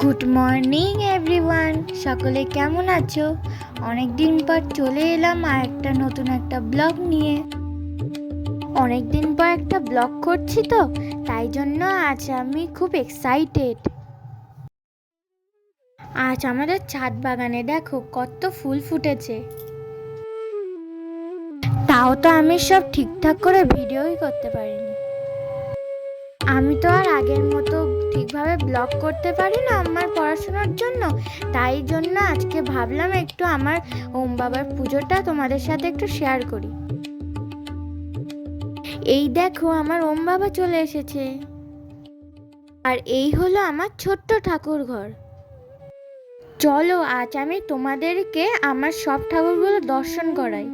Good morning everyone, সকলে কেমন আছো? অনেক দিন পর চলে এলাম আর নতুন একটা ব্লগ নিয়ে। অনেক দিন পর একটা ব্লগ করছি তো, তাই জন্য আজ আমি খুব এক্সাইটেড। আজ আমাদের ছাদ বাগানে দেখো কত ফুল ফুটেছে। তাও তো আমি সব ঠিকঠাক করে ভিডিওই করতে পারিনি। আমি তো আর আগের মতো ঠিকভাবে ব্লগ করতে পারি না আমার পড়াশোনার জন্য, তাই জন্য আজকে ভাবলাম একটু আমার ওম বাবার পুজোটা তোমাদের সাথে একটু শেয়ার করি। এই দেখো আমার ওম বাবা চলে এসেছে, আর এই হলো আমার ছোট্ট ঠাকুর ঘর। চলো আজ আমি তোমাদেরকে আমার সব ঠাকুরগুলো দর্শন করাই।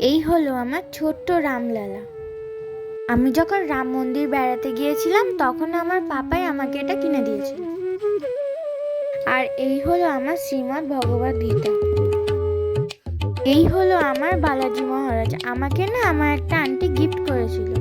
এই হলো আমার ছোট্ট রামলালা। আমি যখন রাম মন্দির বেড়াতে গিয়েছিলাম তখন আমার পাপাই আমাকে এটা কিনে দিয়েছিল। আর এই হলো আমার শ্রীমদ্ ভগবদ গীতা। এই হলো আমার বালাজি মহারাজ, আমাকে না আমার একটা আন্টি গিফট করেছিল।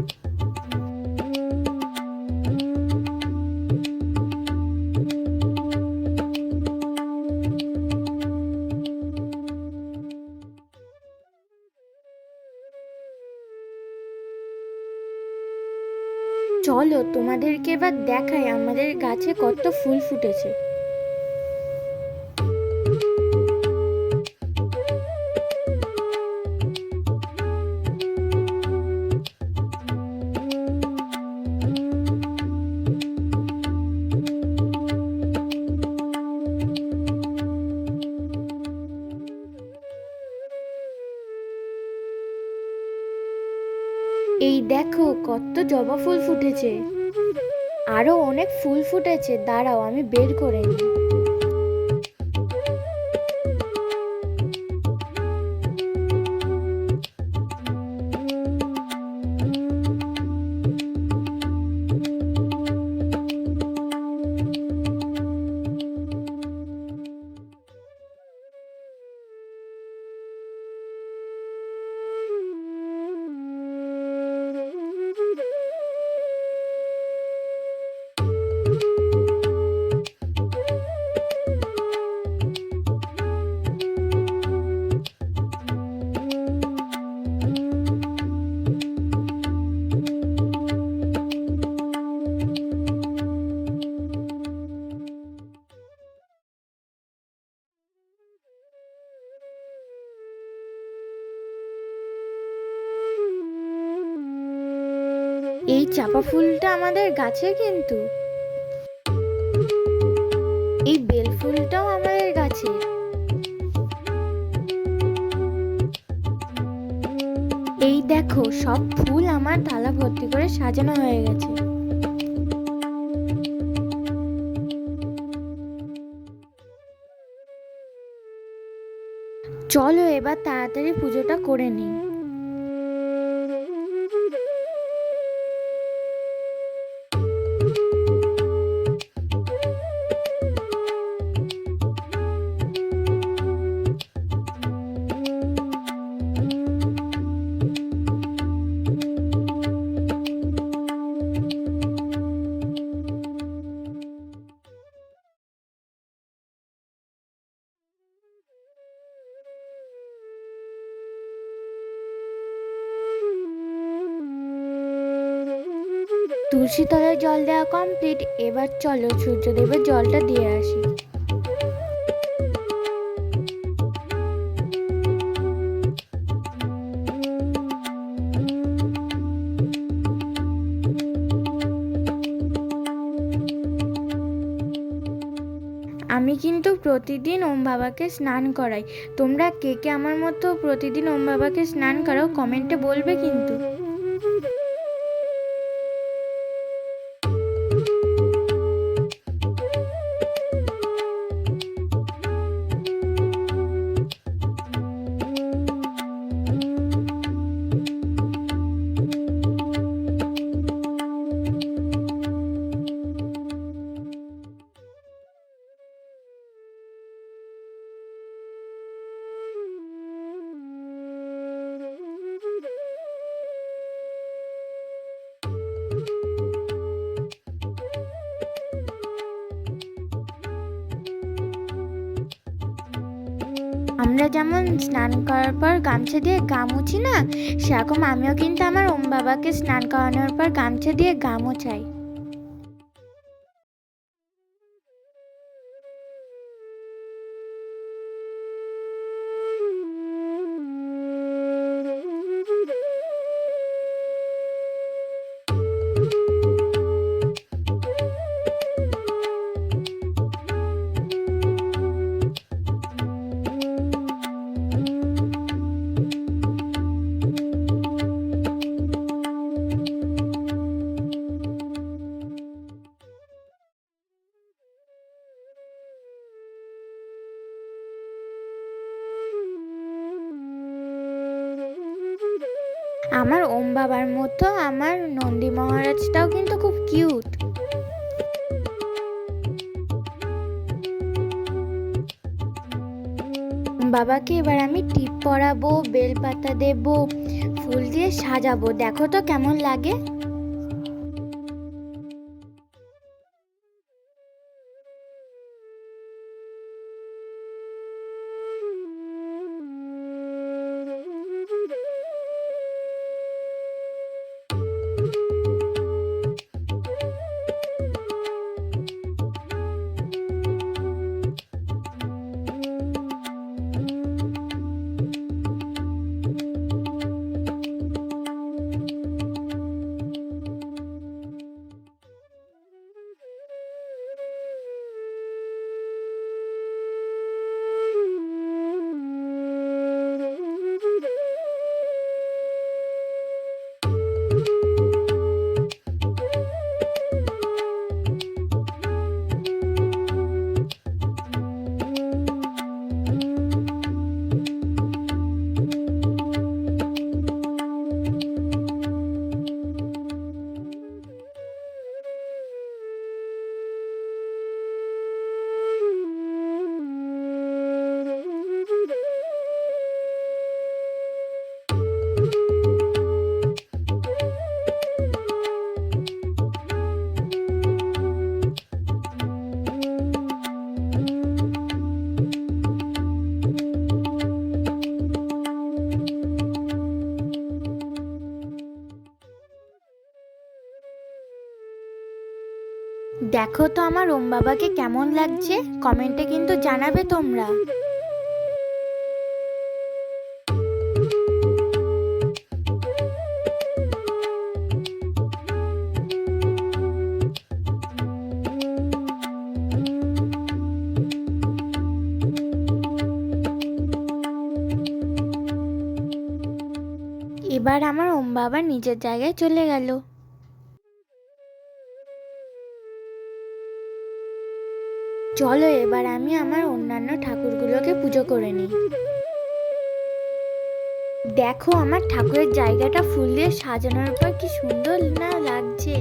চলো তোমাদেরকে এবার দেখাই আমাদের গাছে কত ফুল ফুটেছে। এই দেখো কত জবা ফুল ফুটেছে, আরো অনেক ফুল ফুটেছে, দাঁড়াও আমি বের করে নিই। এই চাপা ফুলটা আমাদের গাছে, কিন্তু এই বেল ফুলটাও আমাদের গাছে। এই দেখো সব ফুল আমার থালা ভর্তি করে সাজানো হয়ে গেছে। চলো এবার তাড়াতাড়ি পুজোটা করে নিই। তুলসী তলায় জল দেওয়া কমপ্লিট, এবার চলো সূর্যদেবের জলটা দিয়ে আসি। আমি কিন্তু প্রতিদিন ওম বাবাকে স্নান করাই। তোমরা কে কে আমার মতো প্রতিদিন ওম বাবাকে স্নান করাও কমেন্টে বলবে কিন্তু। আমরা যেমন স্নান করার পর গামছা দিয়ে গা মুছি না, সেরকম আমিও কিন্তু আমার ওম বাবাকে স্নান করানোর পর গামছা দিয়ে গা মোছাই। আমার ওম বাবার মতো আমার নন্দী মহারাজটাও কিন্তু খুব কিউট। বাবাকে এবার আমি টিপ পরাবো, বেলপাতা দেবো, ফুল দিয়ে সাজাবো। দেখো তো কেমন লাগে। দেখো তো আমার ওম বাবাকে কেমন লাগছে, কমেন্টে কিন্তু জানাবে তোমরা। এবার আমার ওম বাবা নিজের জায়গায় চলে গেল। চলো এবার আমি আমার অন্যান্য ঠাকুরগুলোকে পুজো করে নিই। দেখো আমার ঠাকুরের জায়গাটা ফুল দিয়ে সাজানোর পর কি সুন্দর না লাগছে।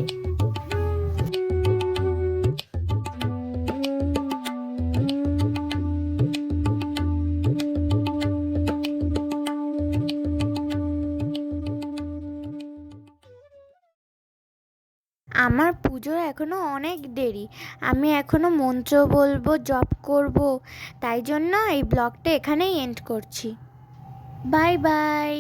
আমার পুজোর এখনো অনেক দেরি, আমি এখনো মন্ত্র বলবো, জপ করব, তাই জন্য এই ব্লগটা এখানেই এন্ড করছি। Bye bye.